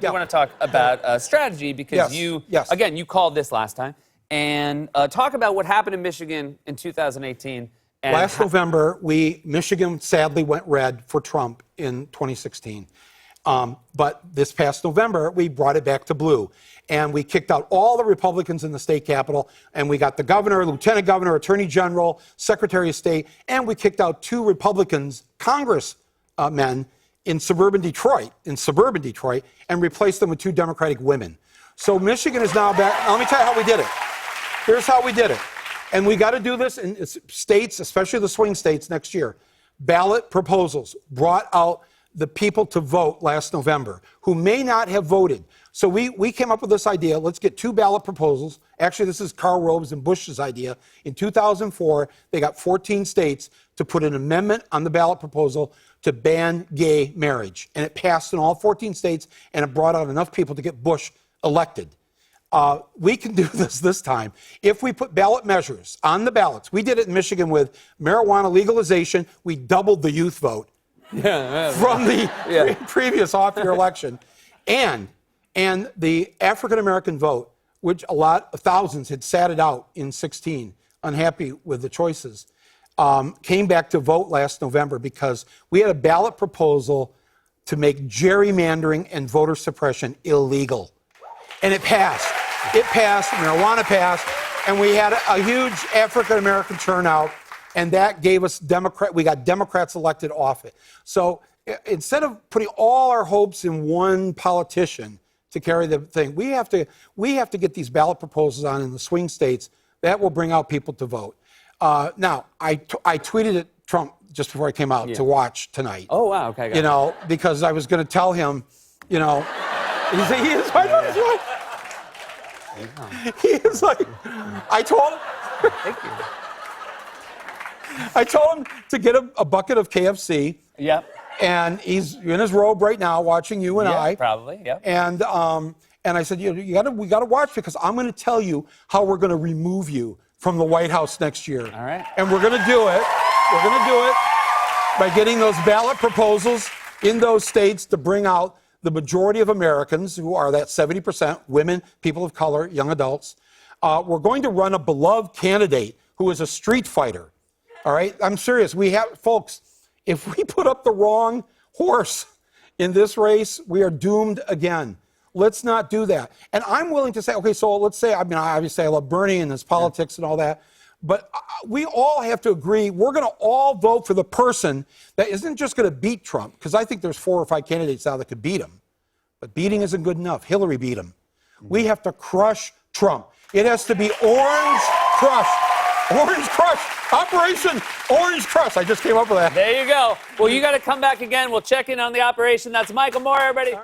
we want to talk about strategy because again, you called this last time. And talk about what happened in Michigan in 2018. And last November, Michigan sadly went red for Trump in 2016. But this past November, we brought it back to blue. And we kicked out all the Republicans in the state capitol. And we got the governor, lieutenant governor, attorney general, secretary of state. And we kicked out 2 Republicans, congressmen in suburban Detroit, and replaced them with 2 Democratic women. So Michigan is now back. Now, let me tell you how we did it. Here's how we did it. And we got to do this in states, especially the swing states next year. Ballot proposals brought out the people to vote last November who may not have voted. So we came up with this idea. Let's get 2 ballot proposals. Actually, this is Karl Rove's and Bush's idea. In 2004, they got 14 states to put an amendment on the ballot proposal to ban gay marriage. And it passed in all 14 states, and it brought out enough people to get Bush elected. We can do this time if we put ballot measures on the ballots. We did it in Michigan with marijuana legalization. We doubled the youth vote from the previous off-year election. And the African-American vote, which thousands had sat it out in 16, unhappy with the choices, came back to vote last November because we had a ballot proposal to make gerrymandering and voter suppression illegal. And it passed. It passed, marijuana passed, and we had a huge African-American turnout, and that gave us we got Democrats elected off it. So instead of putting all our hopes in one politician to carry the thing, we have to get these ballot proposals on in the swing states. That will bring out people to vote. Now, I tweeted at Trump just before I came out to watch tonight. Oh, wow, okay. Because I was going to tell him, he is right. He is like, I told him. Thank you. I told him to get a bucket of KFC. Yep. And he's in his robe right now watching you and I. Probably, yep. And I said, we got to watch because I'm going to tell you how we're going to remove you from the White House next year. All right. And we're going to do it. We're going to do it by getting those ballot proposals in those states to bring out the majority of Americans, who are that 70%, women, people of color, young adults. We're going to run a beloved candidate who is a street fighter. All right? I'm serious. Folks, if we put up the wrong horse in this race, we are doomed again. Let's not do that. And I'm willing to say, okay, so let's say, obviously I love Bernie and his politics and all that, but we all have to agree we're going to all vote for the person that isn't just going to beat Trump, because I think there's 4 or 5 candidates now that could beat him. But beating isn't good enough. Hillary beat him. We have to crush Trump. It has to be Orange Crush. Orange Crush. Operation Orange Crush. I just came up with that. There you go. Well, you got to come back again. We'll check in on the operation. That's Michael Moore, everybody.